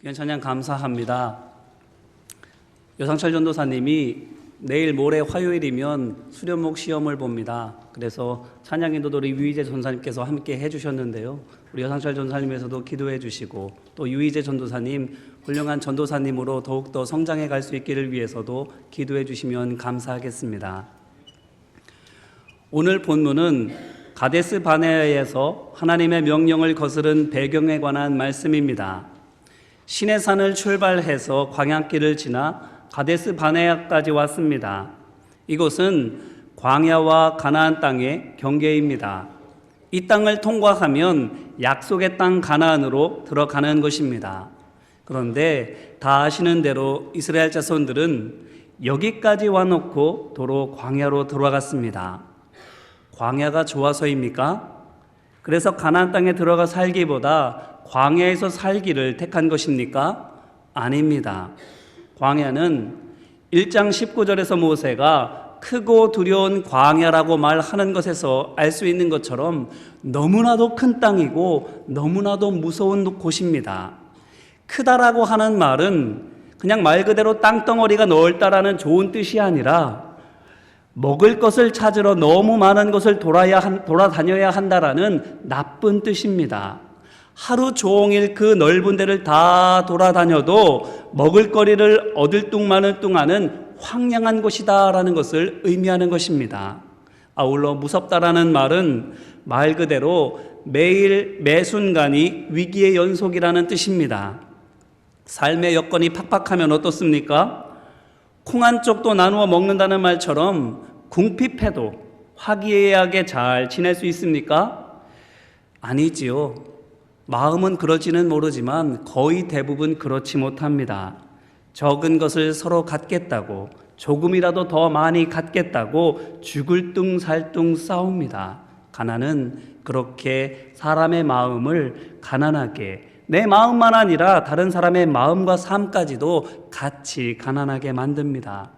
귀한 찬양 감사합니다. 여상철 전도사님이 내일 모레 화요일이면 수련목 시험을 봅니다. 그래서 찬양 인도도를 유희재 전도사님께서 함께 해주셨는데요. 우리 여상철 전도사님에서도 기도해 주시고 또 유희재 전도사님 훌륭한 전도사님으로 더욱더 성장해 갈 수 있기를 위해서도 기도해 주시면 감사하겠습니다. 오늘 본문은 가데스 바네아에서 하나님의 명령을 거스른 배경에 관한 말씀입니다. 시내산을 출발해서 광야길을 지나 가데스 바네아까지 왔습니다. 이곳은 광야와 가나안 땅의 경계입니다. 이 땅을 통과하면 약속의 땅 가나안으로 들어가는 것입니다. 그런데 다 아시는 대로 이스라엘 자손들은 여기까지 와놓고 도로 광야로 들어갔습니다. 광야가 좋아서입니까? 그래서 가나안 땅에 들어가 살기보다 광야에서 살기를 택한 것입니까? 아닙니다. 광야는 1장 19절에서 모세가 크고 두려운 광야라고 말하는 것에서 알 수 있는 것처럼 너무나도 큰 땅이고 너무나도 무서운 곳입니다. 크다라고 하는 말은 그냥 말 그대로 땅덩어리가 넓다라는 좋은 뜻이 아니라 먹을 것을 찾으러 너무 많은 곳을 돌아다녀야 한다라는 나쁜 뜻입니다. 하루 종일 그 넓은 데를 다 돌아다녀도 먹을거리를 얻을 뚱마는 뚱하는 황량한 곳이다라는 것을 의미하는 것입니다. 아울러 무섭다라는 말은 말 그대로 매일 매순간이 위기의 연속이라는 뜻입니다. 삶의 여건이 팍팍하면 어떻습니까? 콩 한 쪽도 나누어 먹는다는 말처럼 궁핍해도 화기애애하게 잘 지낼 수 있습니까? 아니지요. 마음은 그럴지는 모르지만 거의 대부분 그렇지 못합니다. 적은 것을 서로 갖겠다고, 조금이라도 더 많이 갖겠다고 죽을 둥 살 둥 싸웁니다. 가난은 그렇게 사람의 마음을 가난하게, 내 마음만 아니라 다른 사람의 마음과 삶까지도 같이 가난하게 만듭니다.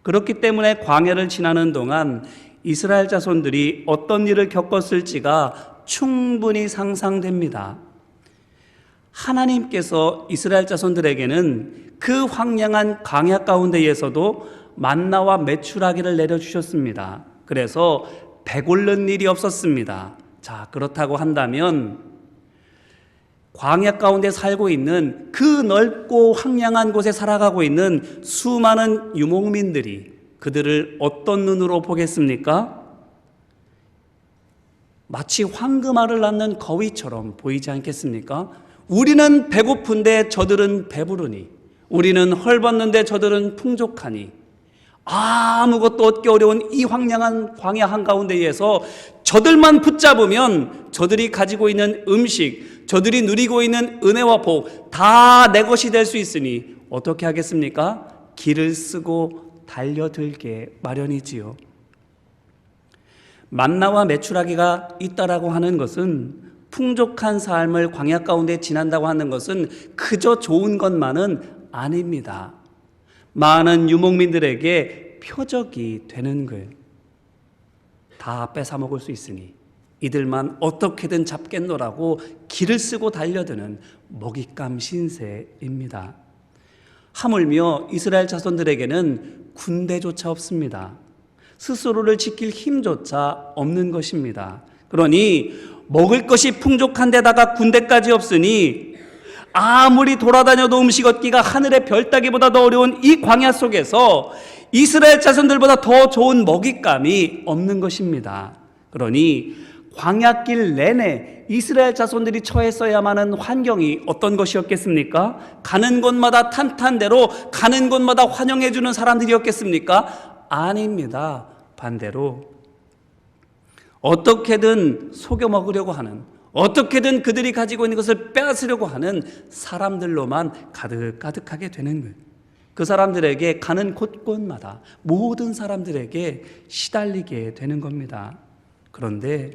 그렇기 때문에 광야를 지나는 동안 이스라엘 자손들이 어떤 일을 겪었을지가 충분히 상상됩니다. 하나님께서 이스라엘 자손들에게는 그 황량한 광야 가운데에서도 만나와 메추라기를 내려주셨습니다. 그래서 배고른 일이 없었습니다. 자, 그렇다고 한다면 광야 가운데 살고 있는 그 넓고 황량한 곳에 살아가고 있는 수많은 유목민들이 그들을 어떤 눈으로 보겠습니까? 마치 황금알을 낳는 거위처럼 보이지 않겠습니까? 우리는 배고픈데 저들은 배부르니, 우리는 헐벗는데 저들은 풍족하니, 아무것도 얻기 어려운 이 황량한 광야 한가운데에서 저들만 붙잡으면 저들이 가지고 있는 음식, 저들이 누리고 있는 은혜와 복 다 내 것이 될 수 있으니 어떻게 하겠습니까? 길을 쓰고 달려들게 마련이지요. 만나와 메추라기가 있다라고 하는 것은, 풍족한 삶을 광야 가운데 지난다고 하는 것은 그저 좋은 것만은 아닙니다. 많은 유목민들에게 표적이 되는 거예요. 다 뺏어 먹을 수 있으니 이들만 어떻게든 잡겠노라고 길을 쓰고 달려드는 먹잇감 신세입니다. 하물며 이스라엘 자손들에게는 군대조차 없습니다. 스스로를 지킬 힘조차 없는 것입니다. 그러니 먹을 것이 풍족한 데다가 군대까지 없으니 아무리 돌아다녀도 음식 얻기가 하늘의 별 따기보다 더 어려운 이 광야 속에서 이스라엘 자손들보다 더 좋은 먹잇감이 없는 것입니다. 그러니 광야길 내내 이스라엘 자손들이 처했어야만 하는 환경이 어떤 것이었겠습니까? 가는 곳마다 탄탄대로 가는 곳마다 환영해 주는 사람들이었겠습니까? 아닙니다. 반대로 어떻게든 속여 먹으려고 하는, 어떻게든 그들이 가지고 있는 것을 빼앗으려고 하는 사람들로만 가득가득하게 되는 거예요. 그 사람들에게 가는 곳곳마다 모든 사람들에게 시달리게 되는 겁니다. 그런데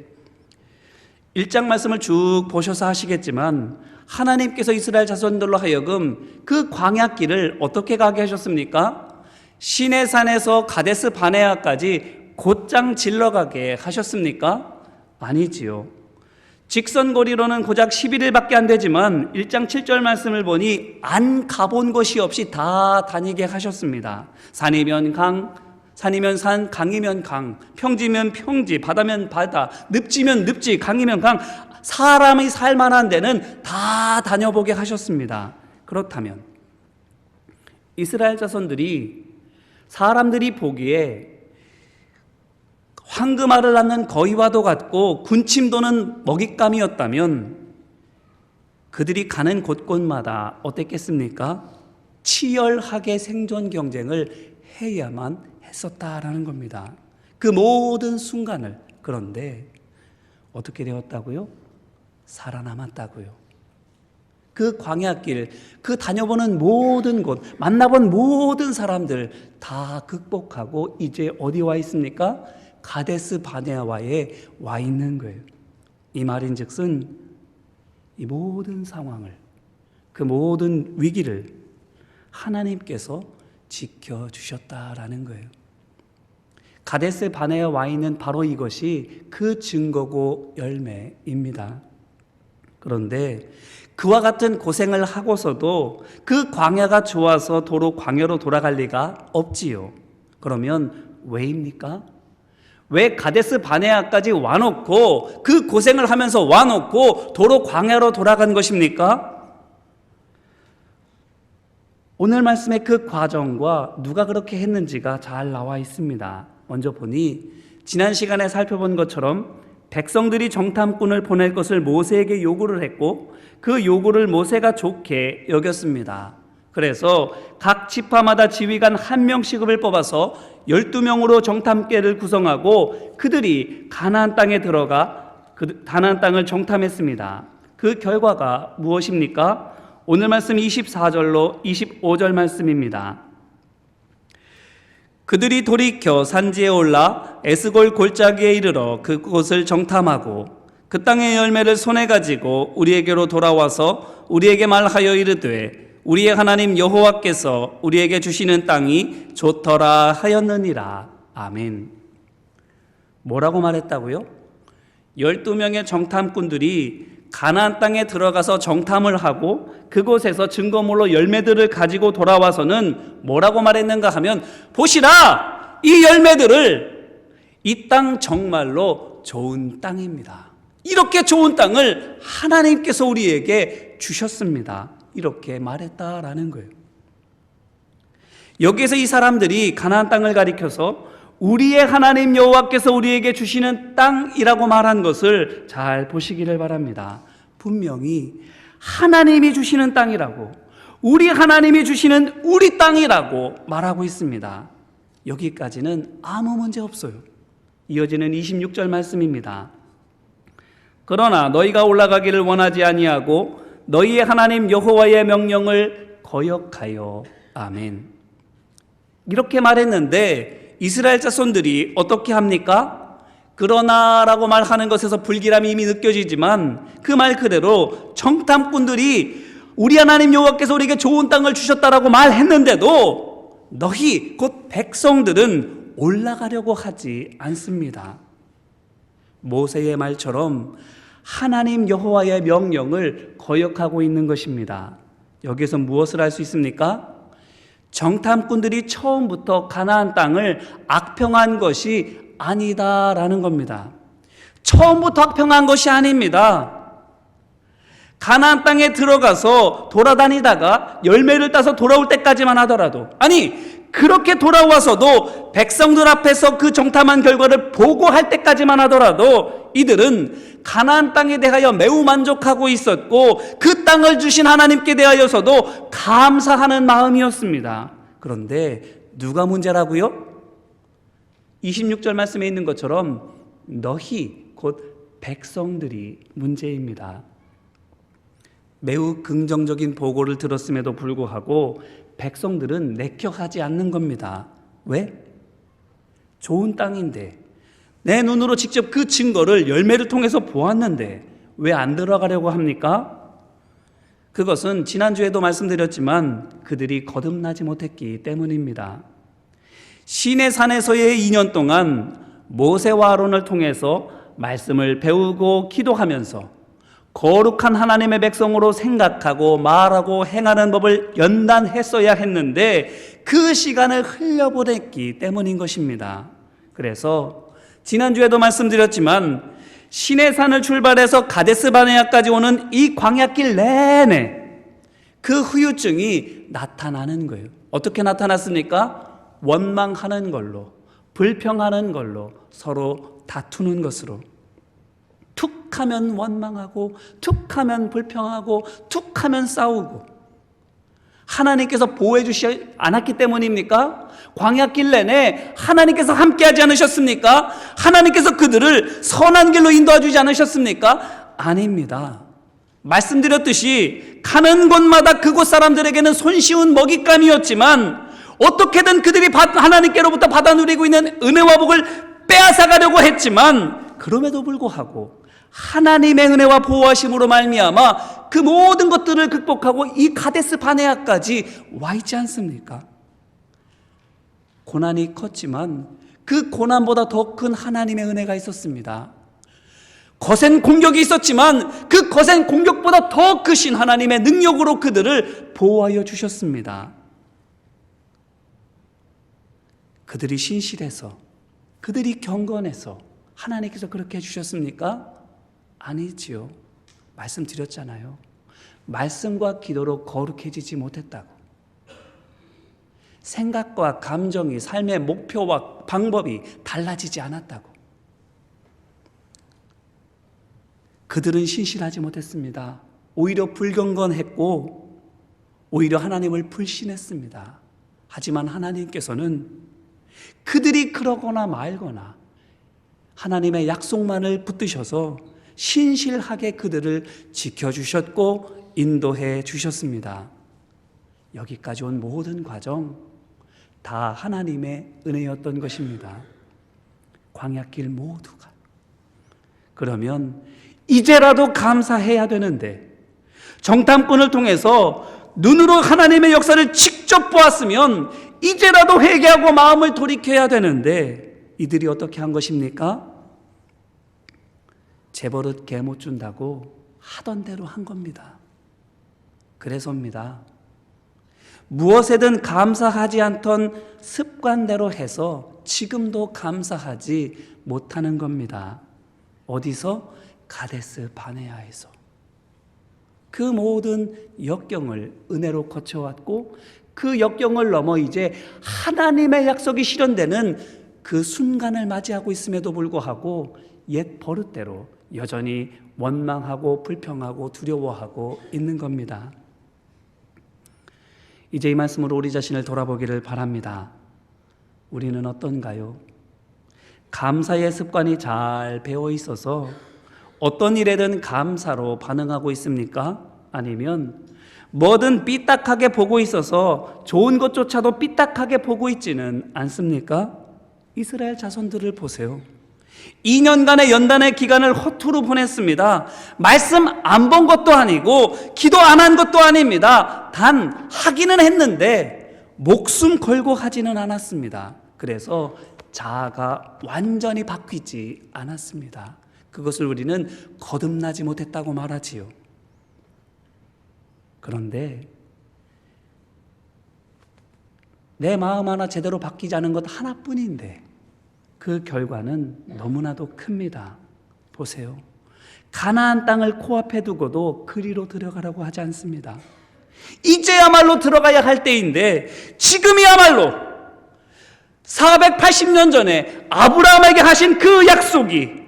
1장 말씀을 쭉 보셔서 하시겠지만 하나님께서 이스라엘 자손들로 하여금 그 광야길을 어떻게 가게 하셨습니까? 시내산에서 가데스 바네아까지 곧장 질러가게 하셨습니까? 아니지요. 직선거리로는 고작 11일밖에 안 되지만 1장 7절 말씀을 보니 안 가본 곳이 없이 다 다니게 하셨습니다. 산이면 강, 산이면 산, 강이면 강, 평지면 평지, 바다면 바다, 늪지면 늪지, 강이면 강, 사람이 살만한 데는 다 다녀보게 하셨습니다. 그렇다면 이스라엘 자손들이 사람들이 보기에 황금알을 낳는 거위와도 같고 군침 도는 먹잇감이었다면 그들이 가는 곳곳마다 어땠겠습니까? 치열하게 생존 경쟁을 해야만 했었다라는 겁니다. 그 모든 순간을. 그런데 어떻게 되었다고요? 살아남았다고요. 그 광야길, 그 다녀보는 모든 곳, 만나본 모든 사람들 다 극복하고 이제 어디 와 있습니까? 가데스 바네아에 와 있는 거예요. 이 말인즉슨 이 모든 상황을, 그 모든 위기를 하나님께서 지켜주셨다라는 거예요. 가데스 바네아에 와 있는 바로 이것이 그 증거고 열매입니다. 그런데 그와 같은 고생을 하고서도 그 광야가 좋아서 도로 광야로 돌아갈 리가 없지요. 그러면 왜입니까? 왜 가데스 바네아까지 와놓고 그 고생을 하면서 와놓고 도로 광야로 돌아간 것입니까? 오늘 말씀의 그 과정과 누가 그렇게 했는지가 잘 나와 있습니다. 먼저 보니 지난 시간에 살펴본 것처럼 백성들이 정탐꾼을 보낼 것을 모세에게 요구를 했고 그 요구를 모세가 좋게 여겼습니다. 그래서 각 지파마다 지휘관 1명씩을 뽑아서 12명으로 정탐계를 구성하고 그들이 가나안 땅에 들어가 가나안 땅을 정탐했습니다. 그 결과가 무엇입니까? 오늘 말씀 24절로 25절 말씀입니다. 그들이 돌이켜 산지에 올라 에스골 골짜기에 이르러 그곳을 정탐하고 그 땅의 열매를 손에 가지고 우리에게로 돌아와서 우리에게 말하여 이르되 우리의 하나님 여호와께서 우리에게 주시는 땅이 좋더라 하였느니라. 아멘. 뭐라고 말했다고요? 12명의 정탐꾼들이 가나안 땅에 들어가서 정탐을 하고 그곳에서 증거물로 열매들을 가지고 돌아와서는 뭐라고 말했는가 하면 보시라! 이 열매들을 이 땅 정말로 좋은 땅입니다. 이렇게 좋은 땅을 하나님께서 우리에게 주셨습니다. 이렇게 말했다라는 거예요. 여기에서 이 사람들이 가나안 땅을 가리켜서 우리의 하나님 여호와께서 우리에게 주시는 땅이라고 말한 것을 잘 보시기를 바랍니다. 분명히 하나님이 주시는 땅이라고, 우리 하나님이 주시는 우리 땅이라고 말하고 있습니다. 여기까지는 아무 문제 없어요. 이어지는 26절 말씀입니다. 그러나 너희가 올라가기를 원하지 아니하고 너희의 하나님 여호와의 명령을 거역하여. 아멘. 이렇게 말했는데 이스라엘 자손들이 어떻게 합니까? 그러나라고 말하는 것에서 불길함이 이미 느껴지지만 그 말 그대로 정탐꾼들이 우리 하나님 여호와께서 우리에게 좋은 땅을 주셨다라고 말했는데도 너희 곧 백성들은 올라가려고 하지 않습니다. 모세의 말처럼 하나님 여호와의 명령을 거역하고 있는 것입니다. 여기서 무엇을 할 수 있습니까? 정탐꾼들이 처음부터 가나안 땅을 악평한 것이 아니다라는 겁니다. 처음부터 악평한 것이 아닙니다. 가나안 땅에 들어가서 돌아다니다가 열매를 따서 돌아올 때까지만 하더라도, 아니 그렇게 돌아와서도 백성들 앞에서 그 정탐한 결과를 보고할 때까지만 하더라도 이들은 가나안 땅에 대하여 매우 만족하고 있었고 그 땅을 주신 하나님께 대하여서도 감사하는 마음이었습니다. 그런데 누가 문제라고요? 26절 말씀에 있는 것처럼 너희 곧 백성들이 문제입니다. 매우 긍정적인 보고를 들었음에도 불구하고 백성들은 내켜하지 않는 겁니다. 왜? 좋은 땅인데 내 눈으로 직접 그 증거를 열매를 통해서 보았는데 왜 안 들어가려고 합니까? 그것은 지난주에도 말씀드렸지만 그들이 거듭나지 못했기 때문입니다. 시내산에서의 2년 동안 모세와 아론을 통해서 말씀을 배우고 기도하면서 거룩한 하나님의 백성으로 생각하고 말하고 행하는 법을 연단했어야 했는데 그 시간을 흘려보냈기 때문인 것입니다. 그래서 지난주에도 말씀드렸지만 시내산을 출발해서 가데스 바네아까지 오는 이 광야길 내내 그 후유증이 나타나는 거예요. 어떻게 나타났습니까? 원망하는 걸로, 불평하는 걸로, 서로 다투는 것으로. 툭하면 원망하고, 툭하면 불평하고, 툭하면 싸우고. 하나님께서 보호해 주시지 않았기 때문입니까? 광야길 내내 하나님께서 함께하지 않으셨습니까? 하나님께서 그들을 선한 길로 인도해 주지 않으셨습니까? 아닙니다. 말씀드렸듯이 가는 곳마다 그곳 사람들에게는 손쉬운 먹잇감이었지만 어떻게든 그들이 하나님께로부터 받아 누리고 있는 은혜와 복을 빼앗아가려고 했지만 그럼에도 불구하고 하나님의 은혜와 보호하심으로 말미암아 그 모든 것들을 극복하고 이 가데스 바네아까지 와 있지 않습니까? 고난이 컸지만 그 고난보다 더 큰 하나님의 은혜가 있었습니다. 거센 공격이 있었지만 그 거센 공격보다 더 크신 하나님의 능력으로 그들을 보호하여 주셨습니다. 그들이 신실해서, 그들이 경건해서 하나님께서 그렇게 해주셨습니까? 아니지요. 말씀드렸잖아요. 말씀과 기도로 거룩해지지 못했다고. 생각과 감정이, 삶의 목표와 방법이 달라지지 않았다고. 그들은 신실하지 못했습니다. 오히려 불경건했고 오히려 하나님을 불신했습니다. 하지만 하나님께서는 그들이 그러거나 말거나 하나님의 약속만을 붙드셔서 신실하게 그들을 지켜주셨고 인도해 주셨습니다. 여기까지 온 모든 과정 다 하나님의 은혜였던 것입니다. 광야길 모두가. 그러면 이제라도 감사해야 되는데 정탐꾼을 통해서 눈으로 하나님의 역사를 직접 보았으면 이제라도 회개하고 마음을 돌이켜야 되는데 이들이 어떻게 한 것입니까? 재버릇 개 못 준다고 하던 대로 한 겁니다. 그래서입니다. 무엇에든 감사하지 않던 습관대로 해서 지금도 감사하지 못하는 겁니다. 어디서? 가데스 바네아에서. 그 모든 역경을 은혜로 거쳐왔고 그 역경을 넘어 이제 하나님의 약속이 실현되는 그 순간을 맞이하고 있음에도 불구하고 옛 버릇대로 여전히 원망하고 불평하고 두려워하고 있는 겁니다. 이제 이 말씀으로 우리 자신을 돌아보기를 바랍니다. 우리는 어떤가요? 감사의 습관이 잘 배어 있어서 어떤 일에든 감사로 반응하고 있습니까? 아니면 뭐든 삐딱하게 보고 있어서 좋은 것조차도 삐딱하게 보고 있지는 않습니까? 이스라엘 자손들을 보세요. 2년간의 연단의 기간을 허투루 보냈습니다. 말씀 안 본 것도 아니고 기도 안 한 것도 아닙니다. 단 하기는 했는데 목숨 걸고 하지는 않았습니다. 그래서 자아가 완전히 바뀌지 않았습니다. 그것을 우리는 거듭나지 못했다고 말하지요. 그런데 내 마음 하나 제대로 바뀌지 않은 것 하나뿐인데 그 결과는 너무나도 큽니다. 보세요. 가나안 땅을 코앞에 두고도 그리로 들어가라고 하지 않습니다. 이제야말로 들어가야 할 때인데 지금이야말로 480년 전에 아브라함에게 하신 그 약속이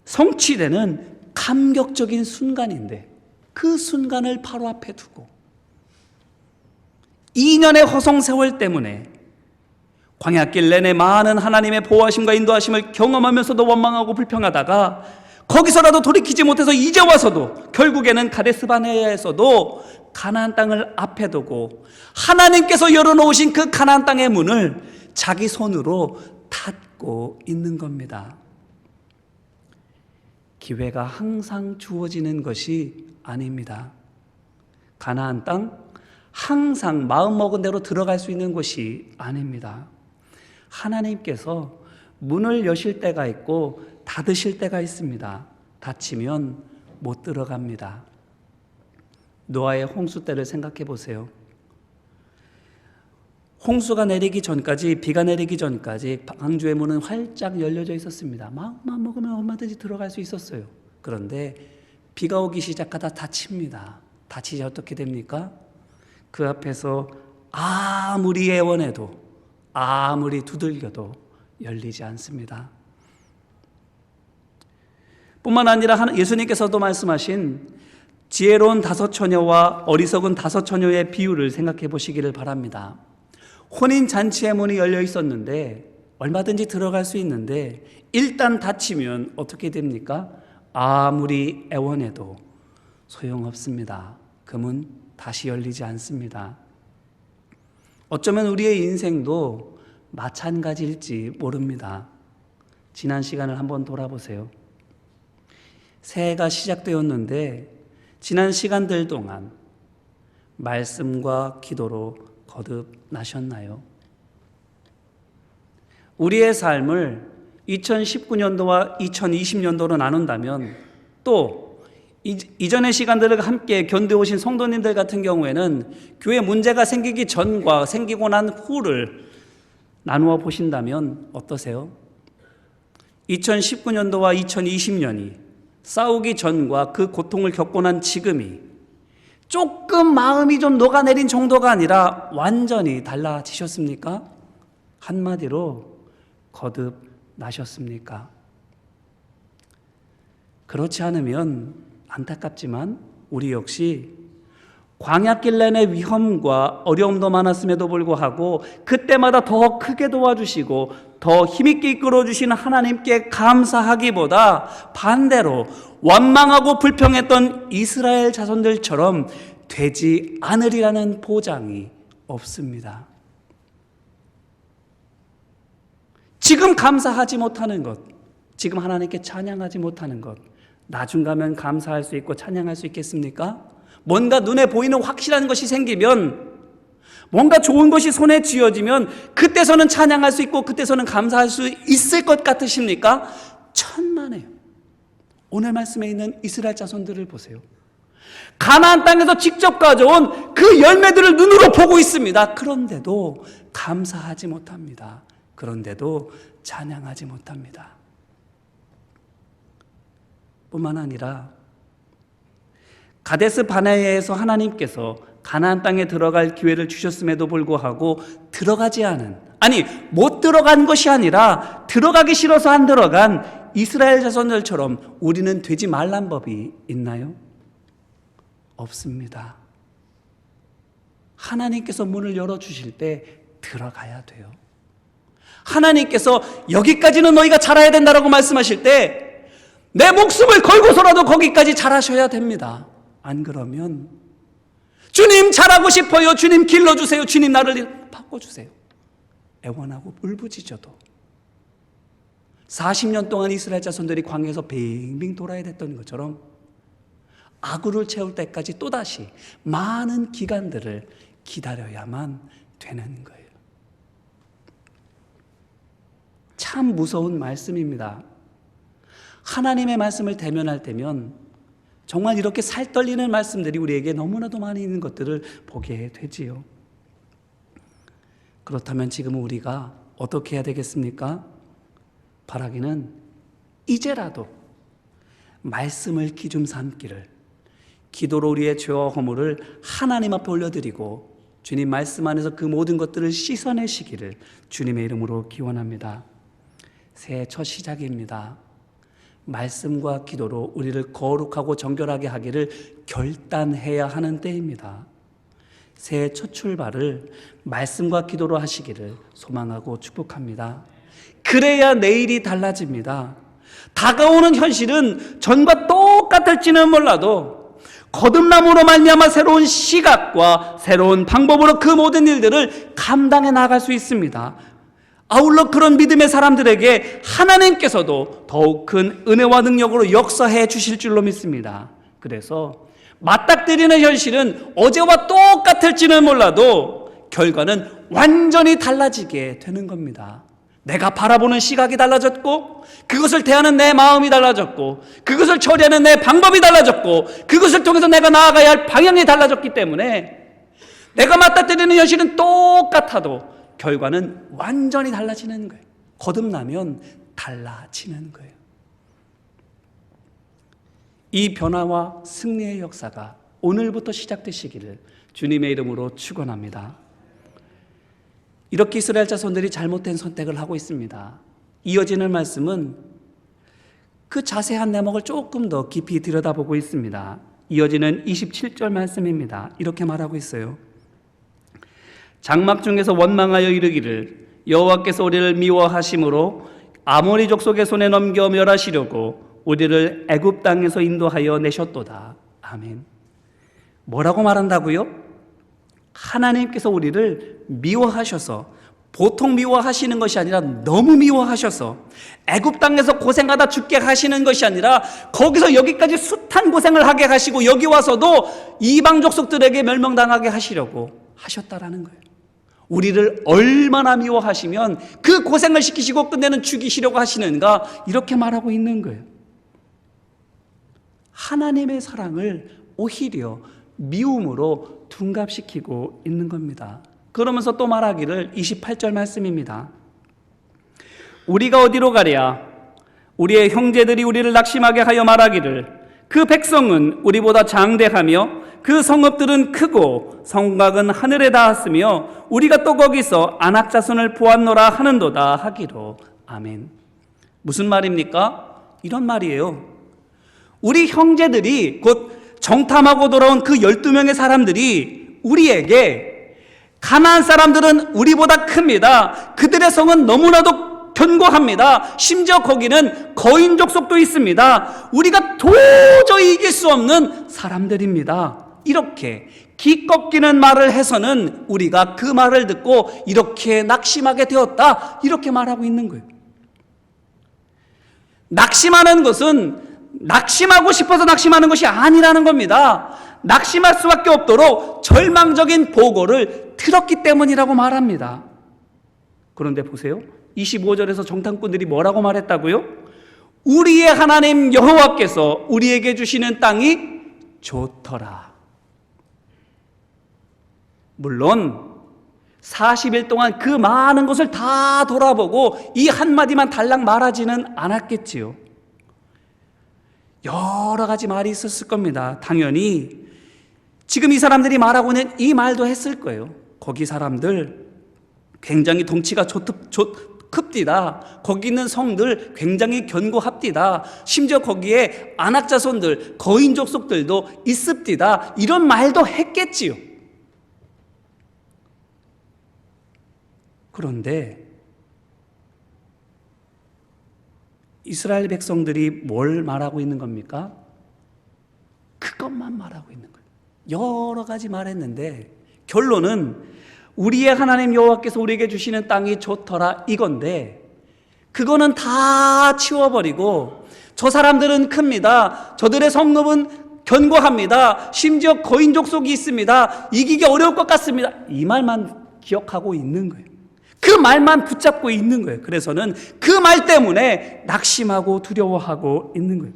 성취되는 감격적인 순간인데 그 순간을 바로 앞에 두고 2년의 허송세월 때문에 광야길 내내 많은 하나님의 보호하심과 인도하심을 경험하면서도 원망하고 불평하다가 거기서라도 돌이키지 못해서 이제 와서도 결국에는 가데스 바네아에서도 가나안 땅을 앞에 두고 하나님께서 열어놓으신 그 가나안 땅의 문을 자기 손으로 닫고 있는 겁니다. 기회가 항상 주어지는 것이 아닙니다. 가나안 땅 항상 마음먹은 대로 들어갈 수 있는 곳이 아닙니다. 하나님께서 문을 여실 때가 있고 닫으실 때가 있습니다. 닫히면 못 들어갑니다. 노아의 홍수 때를 생각해 보세요. 홍수가 내리기 전까지, 비가 내리기 전까지 방주의 문은 활짝 열려져 있었습니다. 마음만 먹으면 얼마든지 들어갈 수 있었어요. 그런데 비가 오기 시작하다 닫힙니다. 닫히지 어떻게 됩니까? 그 앞에서 아무리 애원해도, 아무리 두들겨도 열리지 않습니다. 뿐만 아니라 예수님께서도 말씀하신 지혜로운 5 처녀와 어리석은 5 처녀의 비유를 생각해 보시기를 바랍니다. 혼인잔치의 문이 열려 있었는데 얼마든지 들어갈 수 있는데 일단 닫히면 어떻게 됩니까? 아무리 애원해도 소용없습니다. 그 문 다시 열리지 않습니다. 어쩌면 우리의 인생도 마찬가지일지 모릅니다. 지난 시간을 한번 돌아보세요. 새해가 시작되었는데 지난 시간들 동안 말씀과 기도로 거듭나셨나요? 우리의 삶을 2019년도와 2020년도로 나눈다면 또 이전의 시간들을 함께 견뎌오신 성도님들 같은 경우에는 교회 문제가 생기기 전과 생기고 난 후를 나누어 보신다면 어떠세요? 2019년도와 2020년이 싸우기 전과 그 고통을 겪고 난 지금이 조금 마음이 좀 녹아내린 정도가 아니라 완전히 달라지셨습니까? 한마디로 거듭나셨습니까? 그렇지 않으면 안타깝지만 우리 역시 광야길 내내 위험과 어려움도 많았음에도 불구하고 그때마다 더 크게 도와주시고 더 힘있게 이끌어주시는 하나님께 감사하기보다 반대로 원망하고 불평했던 이스라엘 자손들처럼 되지 않으리라는 보장이 없습니다. 지금 감사하지 못하는 것, 지금 하나님께 찬양하지 못하는 것, 나중 가면 감사할 수 있고 찬양할 수 있겠습니까? 뭔가 눈에 보이는 확실한 것이 생기면, 뭔가 좋은 것이 손에 쥐어지면 그때서는 찬양할 수 있고 그때서는 감사할 수 있을 것 같으십니까? 천만에요. 오늘 말씀에 있는 이스라엘 자손들을 보세요. 가나안 땅에서 직접 가져온 그 열매들을 눈으로 보고 있습니다. 그런데도 감사하지 못합니다. 그런데도 찬양하지 못합니다. 뿐만 아니라 가데스 바네아에서 하나님께서 가나안 땅에 들어갈 기회를 주셨음에도 불구하고 들어가지 않은, 아니 못 들어간 것이 아니라 들어가기 싫어서 안 들어간 이스라엘 자손들처럼 우리는 되지 말란 법이 있나요? 없습니다. 하나님께서 문을 열어주실 때 들어가야 돼요. 하나님께서 여기까지는 너희가 잘해야 된다라고 말씀하실 때 내 목숨을 걸고서라도 거기까지 잘하셔야 됩니다. 안 그러면 주님 잘하고 싶어요, 주님 길러주세요, 주님 나를 바꿔주세요, 애원하고 울부짖어도 40년 동안 이스라엘 자손들이 광야에서 빙빙 돌아야 됐던 것처럼 아구를 채울 때까지 또다시 많은 기간들을 기다려야만 되는 거예요. 참 무서운 말씀입니다. 하나님의 말씀을 대면할 때면 정말 이렇게 살떨리는 말씀들이 우리에게 너무나도 많이 있는 것들을 보게 되지요. 그렇다면 지금 우리가 어떻게 해야 되겠습니까? 바라기는 이제라도 말씀을 기준 삼기를, 기도로 우리의 죄와 허물을 하나님 앞에 올려드리고 주님 말씀 안에서 그 모든 것들을 씻어내시기를 주님의 이름으로 기원합니다. 새해 첫 시작입니다. 말씀과 기도로 우리를 거룩하고 정결하게 하기를 결단해야 하는 때입니다. 새해 첫 출발을 말씀과 기도로 하시기를 소망하고 축복합니다. 그래야 내일이 달라집니다. 다가오는 현실은 전과 똑같을지는 몰라도 거듭남으로 말미암아 새로운 시각과 새로운 방법으로 그 모든 일들을 감당해 나갈 수 있습니다. 아울러 그런 믿음의 사람들에게 하나님께서도 더욱 큰 은혜와 능력으로 역사해 주실 줄로 믿습니다. 그래서 맞닥뜨리는 현실은 어제와 똑같을지는 몰라도 결과는 완전히 달라지게 되는 겁니다. 내가 바라보는 시각이 달라졌고, 그것을 대하는 내 마음이 달라졌고, 그것을 처리하는 내 방법이 달라졌고, 그것을 통해서 내가 나아가야 할 방향이 달라졌기 때문에 내가 맞닥뜨리는 현실은 똑같아도 결과는 완전히 달라지는 거예요. 거듭나면 달라지는 거예요. 이 변화와 승리의 역사가 오늘부터 시작되시기를 주님의 이름으로 축원합니다. 이렇게 이스라엘 자손들이 잘못된 선택을 하고 있습니다. 이어지는 말씀은 그 자세한 내목을 조금 더 깊이 들여다보고 있습니다. 이어지는 27절 말씀입니다. 이렇게 말하고 있어요. 장막 중에서 원망하여 이르기를 여호와께서 우리를 미워하심으로 아모리 족속의 손에 넘겨 멸하시려고 우리를 애굽 땅에서 인도하여 내셨도다. 아멘. 뭐라고 말한다고요? 하나님께서 우리를 미워하셔서, 보통 미워하시는 것이 아니라 너무 미워하셔서 애굽 땅에서 고생하다 죽게 하시는 것이 아니라 거기서 여기까지 숱한 고생을 하게 하시고 여기 와서도 이방 족속들에게 멸망당하게 하시려고 하셨다라는 거예요. 우리를 얼마나 미워하시면 그 고생을 시키시고 끝내는 죽이시려고 하시는가, 이렇게 말하고 있는 거예요. 하나님의 사랑을 오히려 미움으로 둔갑시키고 있는 겁니다. 그러면서 또 말하기를 28절 말씀입니다. 우리가 어디로 가랴? 우리의 형제들이 우리를 낙심하게 하여 말하기를 그 백성은 우리보다 장대하며 그 성읍들은 크고 성곽은 하늘에 닿았으며 우리가 또 거기서 아낙 자손을 보았노라 하는도다 하기로. 아멘. 무슨 말입니까? 이런 말이에요. 우리 형제들이, 곧 정탐하고 돌아온 그 12명의 사람들이 우리에게 가나안 사람들은 우리보다 큽니다. 그들의 성은 너무나도 견고합니다. 심지어 거기는 거인 족속도 있습니다. 우리가 도저히 이길 수 없는 사람들입니다. 이렇게 기꺾이는 말을 해서는 우리가 그 말을 듣고 이렇게 낙심하게 되었다, 이렇게 말하고 있는 거예요. 낙심하는 것은 낙심하고 싶어서 낙심하는 것이 아니라는 겁니다. 낙심할 수밖에 없도록 절망적인 보고를 들었기 때문이라고 말합니다. 그런데 보세요. 25절에서 정탐꾼들이 뭐라고 말했다고요? 우리의 하나님 여호와께서 우리에게 주시는 땅이 좋더라. 물론 40일 동안 그 많은 것을 다 돌아보고 이 한마디만 달랑 말하지는 않았겠지요. 여러 가지 말이 있었을 겁니다. 당연히 지금 이 사람들이 말하고 있는 이 말도 했을 거예요. 거기 사람들 굉장히 덩치가 큽디다. 거기 있는 성들 굉장히 견고합디다. 심지어 거기에 아낙 자손들, 거인 족속들도 있습디다. 이런 말도 했겠지요. 그런데 이스라엘 백성들이 뭘 말하고 있는 겁니까? 그것만 말하고 있는 거예요. 여러 가지 말했는데 결론은 우리의 하나님 여호와께서 우리에게 주시는 땅이 좋더라, 이건데 그거는 다 치워버리고 저 사람들은 큽니다. 저들의 성읍은 견고합니다. 심지어 거인 족속이 있습니다. 이기기 어려울 것 같습니다. 이 말만 기억하고 있는 거예요. 그 말만 붙잡고 있는 거예요. 그래서는 그 말 때문에 낙심하고 두려워하고 있는 거예요.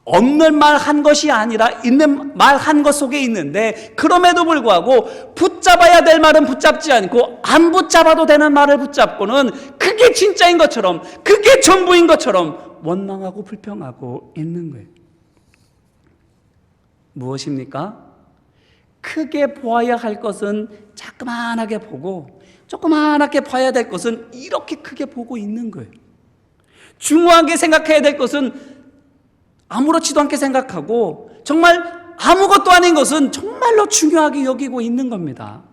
없는 말 한 것이 아니라 있는 말 한 것 속에 있는데 그럼에도 불구하고 붙잡아야 될 말은 붙잡지 않고 안 붙잡아도 되는 말을 붙잡고는 그게 진짜인 것처럼, 그게 전부인 것처럼 원망하고 불평하고 있는 거예요. 무엇입니까? 크게 보아야 할 것은 자그만하게 보고 조그만하게 봐야 될 것은 이렇게 크게 보고 있는 거예요. 중요하게 생각해야 될 것은 아무렇지도 않게 생각하고 정말 아무것도 아닌 것은 정말로 중요하게 여기고 있는 겁니다.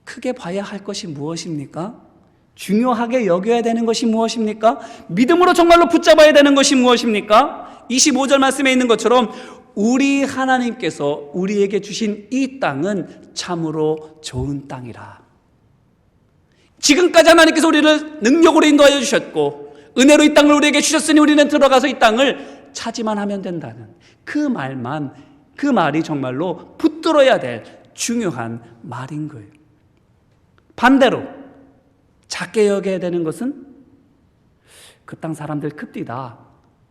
크게 봐야 할 것이 무엇입니까? 중요하게 여겨야 되는 것이 무엇입니까? 믿음으로 정말로 붙잡아야 되는 것이 무엇입니까? 25절 말씀에 있는 것처럼 우리 하나님께서 우리에게 주신 이 땅은 참으로 좋은 땅이라. 지금까지 하나님께서 우리를 능력으로 인도하여 주셨고 은혜로 이 땅을 우리에게 주셨으니 우리는 들어가서 이 땅을 차지만 하면 된다는 그 말이 정말로 붙들어야 될 중요한 말인 거예요. 반대로 작게 여겨야 되는 것은 그 땅 사람들 큽디다.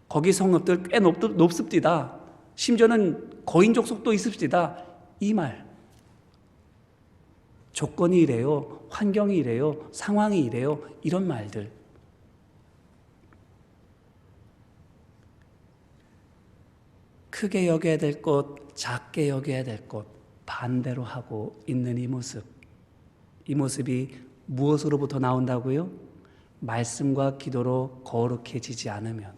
거기 성읍들 꽤 높습디다. 심지어는 거인 족속도 있습디다. 이 말. 조건이 이래요. 환경이 이래요. 상황이 이래요. 이런 말들. 크게 여겨야 될 것, 작게 여겨야 될 것, 반대로 하고 있는 이 모습. 이 모습이 무엇으로부터 나온다고요? 말씀과 기도로 거룩해지지 않으면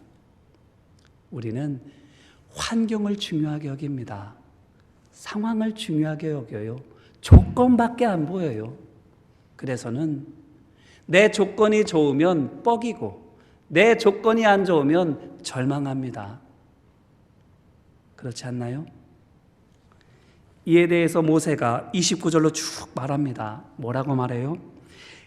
우리는 환경을 중요하게 여깁니다. 상황을 중요하게 여겨요. 조건밖에 안 보여요. 그래서는 내 조건이 좋으면 뻐기고 내 조건이 안 좋으면 절망합니다. 그렇지 않나요? 이에 대해서 모세가 29절로 쭉 말합니다. 뭐라고 말해요?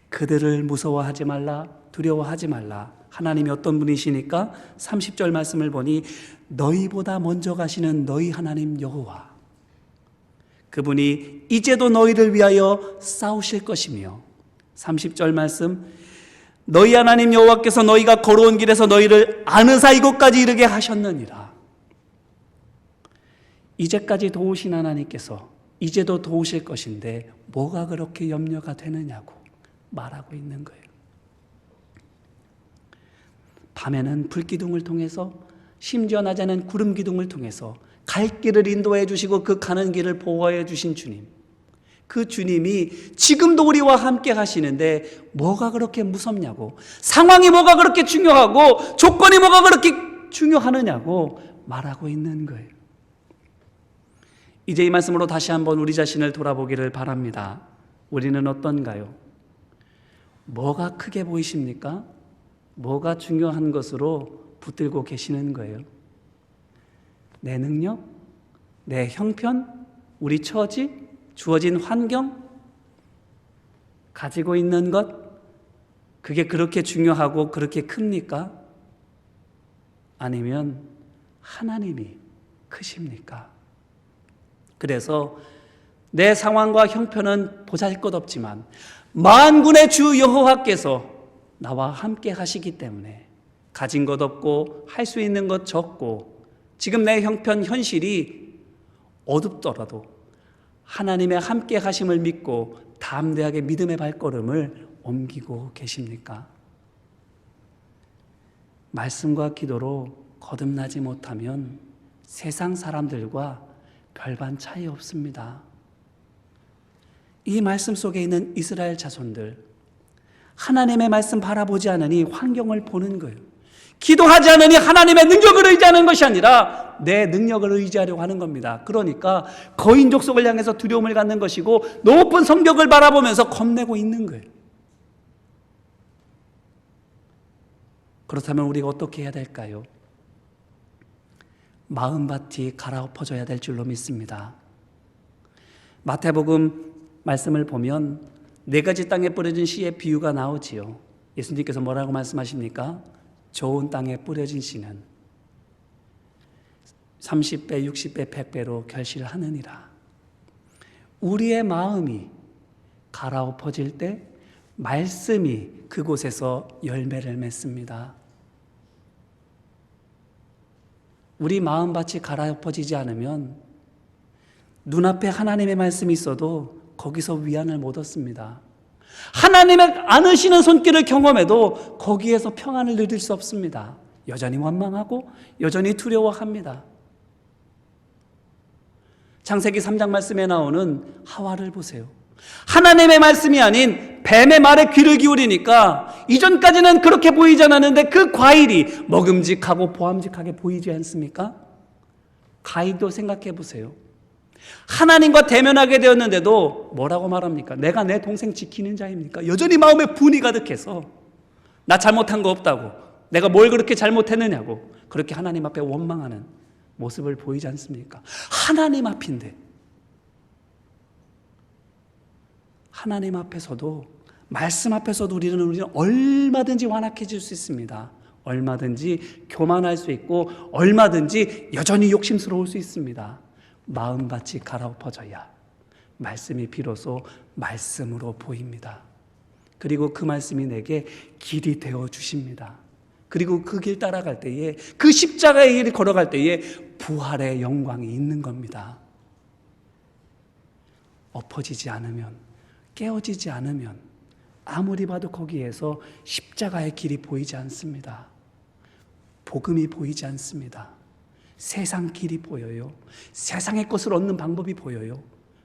그들을 무서워하지 말라, 두려워하지 말라. 하나님이 어떤 분이시니까 30절 말씀을 보니 너희보다 먼저 가시는 너희 하나님 여호와, 그분이 이제도 너희를 위하여 싸우실 것이며, 30절 말씀, 너희 하나님 여호와께서 너희가 걸어온 길에서 너희를 아느사 이곳까지 이르게 하셨느니라. 이제까지 도우신 하나님께서 이제도 도우실 것인데 뭐가 그렇게 염려가 되느냐고 말하고 있는 거예요. 밤에는 불기둥을 통해서, 심지어 낮에는 구름 기둥을 통해서 갈 길을 인도해 주시고 그 가는 길을 보호해 주신 주님, 그 주님이 지금도 우리와 함께 하시는데 뭐가 그렇게 무섭냐고, 상황이 뭐가 그렇게 중요하고 조건이 뭐가 그렇게 중요하느냐고 말하고 있는 거예요. 이제 이 말씀으로 다시 한번 우리 자신을 돌아보기를 바랍니다. 우리는 어떤가요? 뭐가 크게 보이십니까? 뭐가 중요한 것으로 붙들고 계시는 거예요? 내 능력? 내 형편? 우리 처지? 주어진 환경? 가지고 있는 것? 그게 그렇게 중요하고 그렇게 큽니까? 아니면 하나님이 크십니까? 그래서 내 상황과 형편은 보잘것없지만 만군의 주 여호와께서 나와 함께 하시기 때문에 가진 것 없고 할 수 있는 것 적고 지금 내 형편 현실이 어둡더라도 하나님의 함께 하심을 믿고 담대하게 믿음의 발걸음을 옮기고 계십니까? 말씀과 기도로 거듭나지 못하면 세상 사람들과 별반 차이 없습니다. 이 말씀 속에 있는 이스라엘 자손들, 하나님의 말씀 바라보지 않으니 환경을 보는 거예요. 기도하지 않으니 하나님의 능력을 의지하는 것이 아니라 내 능력을 의지하려고 하는 겁니다. 그러니까 거인 족속을 향해서 두려움을 갖는 것이고 높은 성벽을 바라보면서 겁내고 있는 거예요. 그렇다면 우리가 어떻게 해야 될까요? 마음밭이 갈아엎어져야 될 줄로 믿습니다. 마태복음 말씀을 보면 4가지 땅에 뿌려진 씨의 비유가 나오지요. 예수님께서 뭐라고 말씀하십니까? 좋은 땅에 뿌려진 씨는 30배, 60배, 100배로 결실을 하느니라. 우리의 마음이 갈아엎어질 때 말씀이 그곳에서 열매를 맺습니다. 우리 마음밭이 갈아엎어지지 않으면 눈앞에 하나님의 말씀이 있어도 거기서 위안을 못 얻습니다. 하나님의 안으시는 손길을 경험해도 거기에서 평안을 누릴 수 없습니다. 여전히 원망하고 여전히 두려워합니다. 창세기 3장 말씀에 나오는 하와를 보세요. 하나님의 말씀이 아닌 뱀의 말에 귀를 기울이니까 이전까지는 그렇게 보이지 않았는데 그 과일이 먹음직하고 보암직하게 보이지 않습니까? 과일도 생각해 보세요. 하나님과 대면하게 되었는데도 뭐라고 말합니까? 내가 내 동생 지키는 자입니까? 여전히 마음에 분이 가득해서 나 잘못한 거 없다고, 내가 뭘 그렇게 잘못했느냐고 그렇게 하나님 앞에 원망하는 모습을 보이지 않습니까? 하나님 앞인데, 하나님 앞에서도, 말씀 앞에서도 우리는 얼마든지 완악해질 수 있습니다. 얼마든지 교만할 수 있고 얼마든지 여전히 욕심스러울 수 있습니다. 마음밭이 갈아엎어져야 말씀이 비로소 말씀으로 보입니다. 그리고 그 말씀이 내게 길이 되어 주십니다. 그리고 그 길 따라갈 때에, 그 십자가의 길을 걸어갈 때에 부활의 영광이 있는 겁니다. 엎어지지 않으면, 깨어지지 않으면 아무리 봐도 거기에서 십자가의 길이 보이지 않습니다. 복음이 보이지 않습니다. 세상 길이 보여요. 세상의 것을 얻는 방법이 보여요.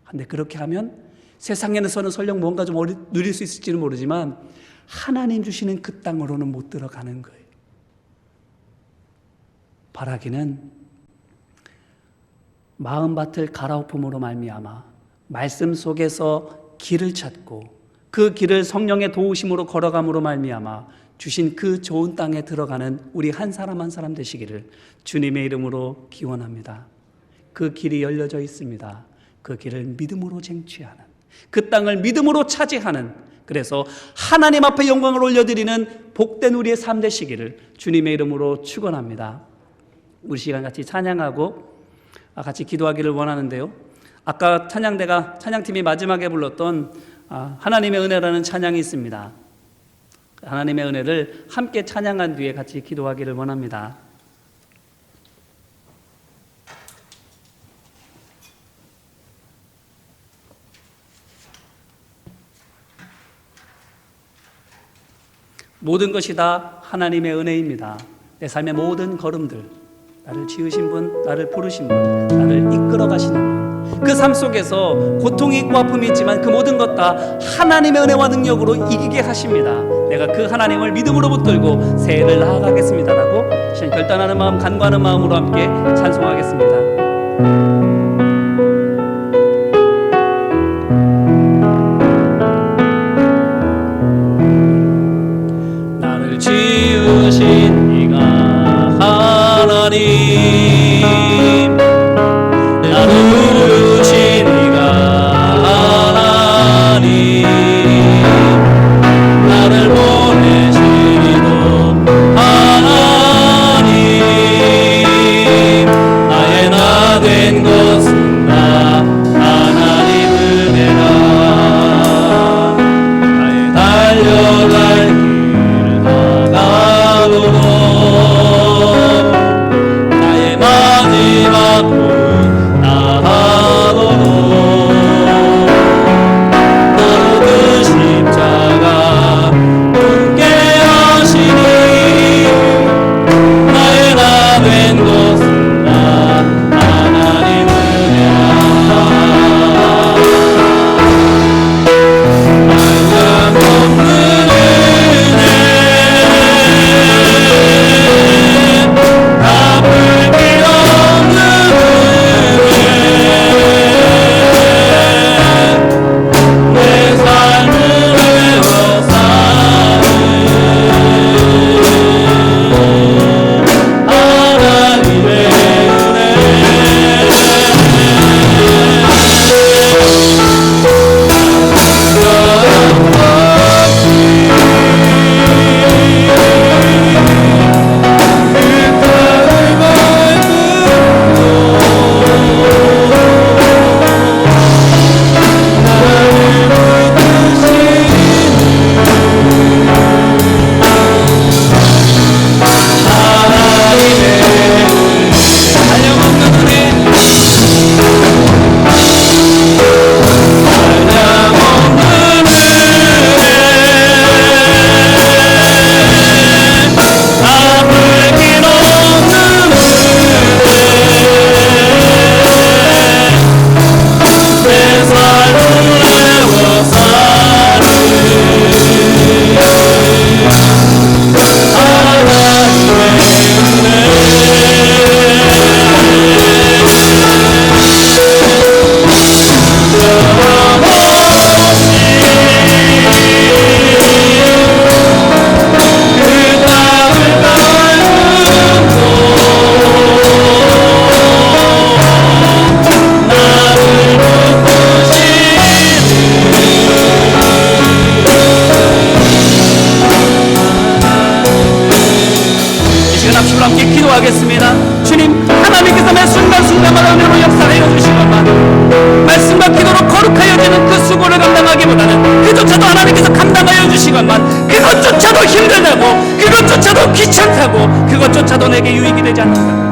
근데 그렇게 하면 세상에서는 설령 뭔가 좀 누릴 수 있을지는 모르지만 하나님 주시는 그 땅으로는 못 들어가는 거예요. 바라기는 마음밭을 갈아엎음으로 말미암아 말씀 속에서 길을 찾고 그 길을 성령의 도우심으로 걸어감으로 말미암아 주신 그 좋은 땅에 들어가는 우리 한 사람 한 사람 되시기를 주님의 이름으로 기원합니다. 그 길이 열려져 있습니다. 그 길을 믿음으로 쟁취하는, 그 땅을 믿음으로 차지하는, 그래서 하나님 앞에 영광을 올려드리는 복된 우리의 삶 되시기를 주님의 이름으로 축원합니다. 우리 시간 같이 찬양하고 같이 기도하기를 원하는데요. 아까 찬양팀이 마지막에 불렀던 하나님의 은혜라는 찬양이 있습니다. 하나님의 은혜를 함께 찬양한 뒤에 같이 기도하기를 원합니다. 모든 것이 다 하나님의 은혜입니다. 내 삶의 모든 걸음들, 나를 지으신 분, 나를 부르신 분, 나를 이끌어 가시는 분, 그 삶 속에서 고통이 있고 아픔이 있지만 그 모든 것 다 하나님의 은혜와 능력으로 이기게 하십니다. 내가 그 하나님을 믿음으로 붙들고 새해를 나아가겠습니다라고 결단하는 마음, 간구하는 마음으로 함께 찬송하겠습니다. 지으신 이가 하나님, 나를 부르신 이가 하나님, 나를 보내신 이도 하나님, 나의 나 된 것은 다 하나님 은혜라. 나의 달려갈 나의 마지막 꿈 나아가도록 나로 그 십자가 함께 하시니 나의 나 된 것은 다 하나님 은혜라. 한량없는 기도하겠습니다. 주님, 하나님께서 매 순간순간마다 은혜로 역사하여 주신 것만 말씀과 기도로 거룩하여지는 그 수고를 감당하기보다는 그조차도 하나님께서 감당하여 주시고 그것조차도 힘들다고, 그것조차도 귀찮다고, 그것조차도 내게 유익이 되지 않는다.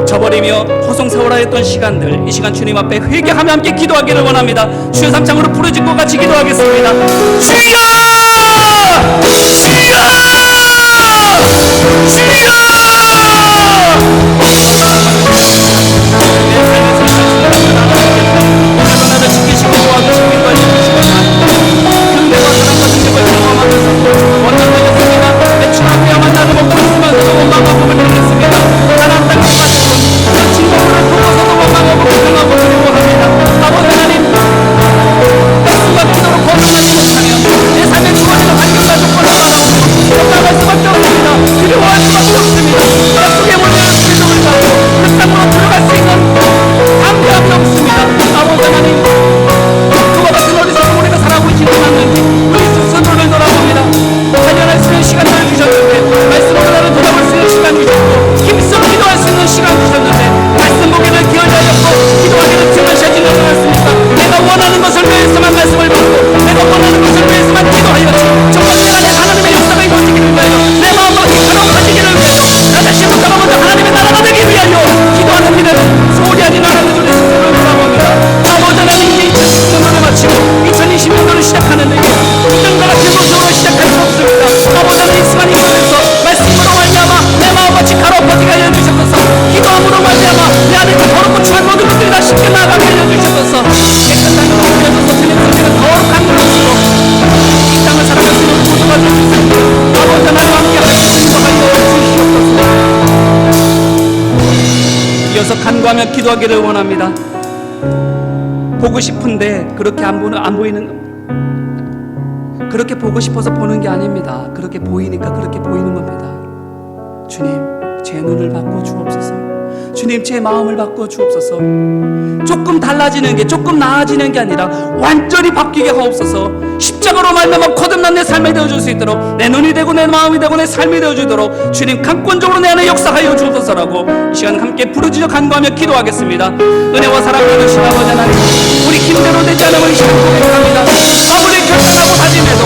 저버리며 호송세월하였던 시간들, 이 시간 주님 앞에 회개하며 함께 기도하기를 원합니다. 주여 삼창으로 부르짖고 같이 기도하겠습니다. 주여! 주여! 주여! 나를 지키시고 도와주시고 인도하시고 은혜와 사랑과 능력을 경험하면서 원하는 것입니다. 매출 앞에야만 나를 먹고 있으면서도 원망과 복을 드리겠습니다. 하나님 땅에 빠졌던 진공을 보고서도 원망하고 불평하고 두려워합니다. 아버지 하나님, 말씀과 기도로 거듭나지 못하면 내 삶의 주어지는 환경과 조건을 바라보고 원망할 수밖에 없습니다. 두려워할 수밖에 없습니다. 약속의 문제를 불성을 가고 그 땅으로 들어갈 수 있는 담대함이 없습니다. 아버지 하나님, 그와 같은 어리석은 우리가 살아가고 있지는 않는지 우리 스스로를 돌아봅니다. 단련할 수 있는 시간을 주셨는데, 말씀으로 나를 돌아볼 수 있는 시간 주셨고, 힘써 기도할 수 있는 시간 주셨는데, 말씀 보기를 기울여졌고 기도하기를 등하시지 않았습니까? 내가 원하는 것을 위해서만 말씀을 받고, 내가 원하는 것을 위해서만 기도하였지, 정말 내가 내 하나님의 역사가 이루어지기를 위하여, 내 마음과 가로워지기를 위하여, 나 자신을 가로워져 하나님의 나라가 되기 위하여 기도하는 일에는 소홀히 하지 않았는 우리 스스로를 돌아봅니다. 아버지 하나님, 이제 2019년을 마치고 2020년도를 시작하는데 이전과 같은 모습으로 시작할 수 없습니다. 아버지 하나님, 이 시간 이곳에서 말씀으로 말미암아 내 마음같이 가로퍼지게 하여 주셨소서. 기도함으로 말미암아 내 안에 더럽고 추한 모든 것들이 다 쉽게 나가게 하여 주셨소서. 깨끗한 것을 빌려줘서 주님 성경은 거룩한 것으로 이 땅을 살아갈 수 있는 모두가 될 수 있습니다. 아버지 하나님, 함께 하여 주시옵소서. 이어서 간구하며 기도하기를 원합니다. 보고 싶은데 그렇게 안 보이는, 그렇게 보고 싶어서 보는 게 아닙니다. 그렇게 보이니까 그렇게 보이는 겁니다. 주님, 제 눈을 바꿔 주옵소서. 주님, 제 마음을 바꿔 주옵소서. 조금 달라지는 게, 조금 나아지는 게 아니라 완전히 바뀌게 하옵소서. 십자가로 말미암아 거듭난 내 삶이 되어줄 수 있도록, 내 눈이 되고 내 마음이 되고 내 삶이 되어주도록 주님 강권적으로 내 안에 역사하여 주옵소서라고 이 시간 함께 부르짖어 간구하며 기도하겠습니다. 은혜와 사랑을 주신 아버지 하나님, 우리 힘대로 되지 않음을 이 시간 고백합니다. 아무리 결단하고 다짐해도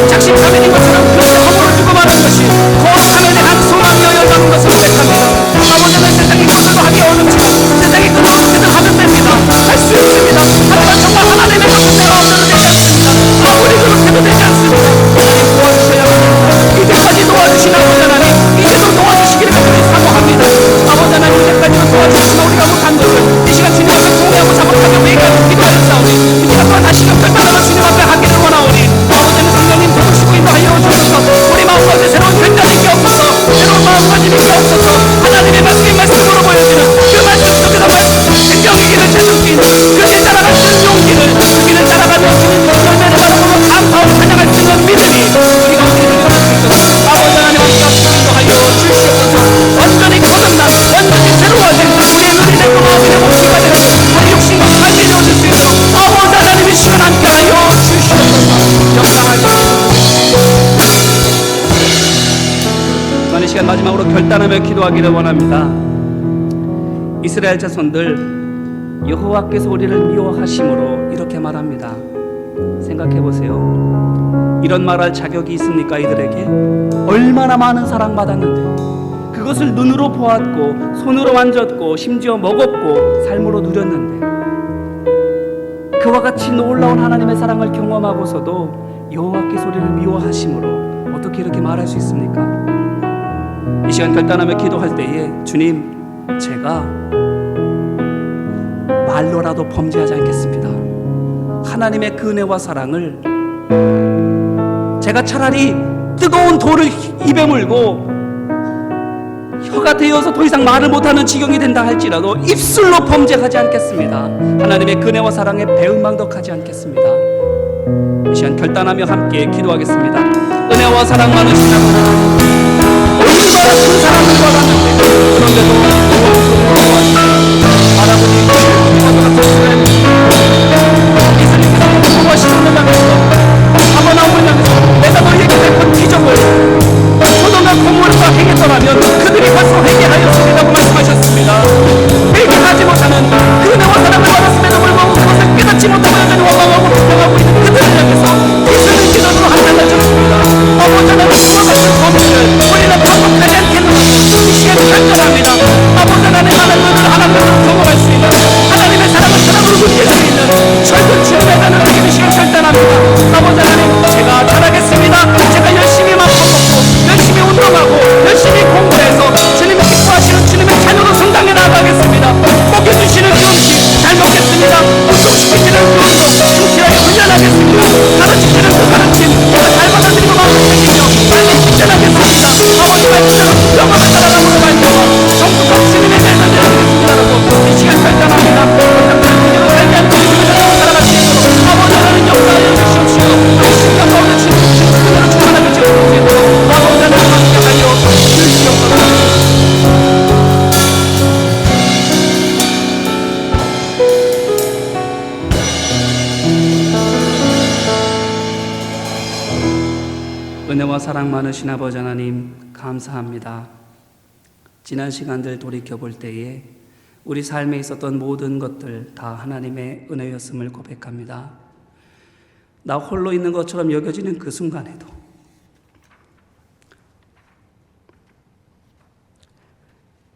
작심삼일인 것처럼 그렇게 허물을 주고 마는 것이 거룩함에 대한 소망이여 열받는 것을 고백합니다. 아버지 하나님, 세상이 것들도 하기 어렵지만 세상이 그 어떻게든 하면 됩니다. 할 수 있습니다. 하지만 정말 하나님의 것은 내가 없어도 되지 않습니다. 아무리 그렇게도 되지 않습니다. 하나님, 도와주셔야 합니다. 이제까지 도와주신 아버지 하나님, 이제도 도와주시기를 간절히 사모합니다. 아버지 하나님, 이제까지도 도와주시면 우리가 못한 것을 이 시간 주님 앞에 공개하고 자복하며 회개하고 기도하였사오니 우리가 또한 다시금 결단하며 주님 앞에 하기를 원하오니 아버지 하나님, 성령님 도우시고 인도하여 주셔서 우리 마음가운데 새로운 결단이 있게 없어서, 새로운 마음가짐이 있게 없어서 하나님의 말씀으로 보여지는 그 말씀 속에서 생명이기를 찾을 수 있는 그 길 따라갈 수 있는 용기를, 그 길을 따라가며 주님 열매를 바라보고 감사하고 찬양할 수 있는 믿음이 우리 가운데 일어날 수 있도록 아버지 하나님, 우리가 인도하여 주시옵소서. 완전히 거듭난, 완전히 새로워진 우리의 눈이 되고 마음이 되고 귀가 되고 우리 육신과 삶이 되어질 수 있도록 아버지 하나님의 시간 함께하여 주시옵소서. 역사하시옵소서. 이 시간 마지막으로 결단하며 기도하기를 원합니다. 이스라엘 자손들, 여호와께서 우리를 미워하심으로 이렇게 말합니다. 생각해 보세요. 이런 말할 자격이 있습니까? 이들에게 얼마나 많은 사랑받았는데, 그것을 눈으로 보았고 손으로 만졌고 심지어 먹었고 삶으로 누렸는데, 그와 같이 놀라운 하나님의 사랑을 경험하고서도 여호와께서 우리를 미워하심으로 어떻게 이렇게 말할 수 있습니까? 이 시간 결단하며 기도할 때에 주님, 제가 말로라도 범죄하지 않겠습니다. 하나님의 그 은혜와 사랑을 제가 차라리 뜨거운 돌을 입에 물고 혀가 되어서 더 이상 말을 못하는 지경이 된다 할지라도 입술로 범죄하지 않겠습니다. 하나님의 그 은혜와 사랑에 배은망덕하지 않겠습니다. 이 시간 결단하며 함께 기도하겠습니다. 은혜와 사랑 많으신 하나님, 얼마나 큰 사랑을 받았는데 그런데도 바라보니 이것과 같은 수ren 예수님께서 공부하시는 땅에서 아버나 오면서 내가 너희에게 베푼 기적을 소돔과 고모르가 행했더라면 그들이 벌써 회개하였습니다고 말씀하셨습니다. 회개하지 못하는 그 은혜와 사랑을 받았음에도 불구하고 그것을 깨닫지 못하고 여전히 원망하고 불평하고 있는 그들을 향해서 예수님 기도로 한잔 하셨습니다. 사랑 많으신 아버지 하나님 감사합니다. 지난 시간들 돌이켜볼 때에 우리 삶에 있었던 모든 것들 다 하나님의 은혜였음을 고백합니다. 나 홀로 있는 것처럼 여겨지는 그 순간에도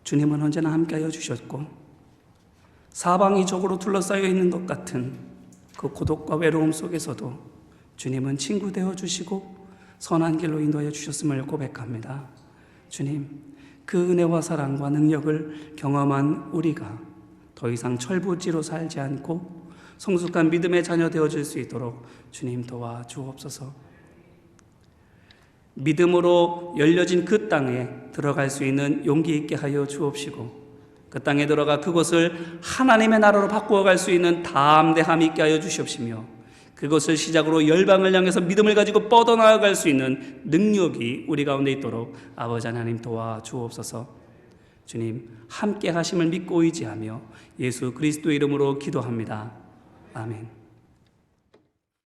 주님은 언제나 함께하여 주셨고, 사방이 적으로 둘러싸여 있는 것 같은 그 고독과 외로움 속에서도 주님은 친구 되어 주시고 선한 길로 인도하여 주셨음을 고백합니다. 주님, 그 은혜와 사랑과 능력을 경험한 우리가 더 이상 철부지로 살지 않고 성숙한 믿음의 자녀 되어질 수 있도록 주님 도와주옵소서. 믿음으로 열려진 그 땅에 들어갈 수 있는 용기 있게 하여 주옵시고, 그 땅에 들어가 그곳을 하나님의 나라로 바꾸어 갈 수 있는 담대함 있게 하여 주시옵시며, 그것을 시작으로 열방을 향해서 믿음을 가지고 뻗어나갈 수 있는 능력이 우리 가운데 있도록 아버지 하나님 도와주옵소서. 주님, 함께 하심을 믿고 의지하며 예수 그리스도의 이름으로 기도합니다. 아멘.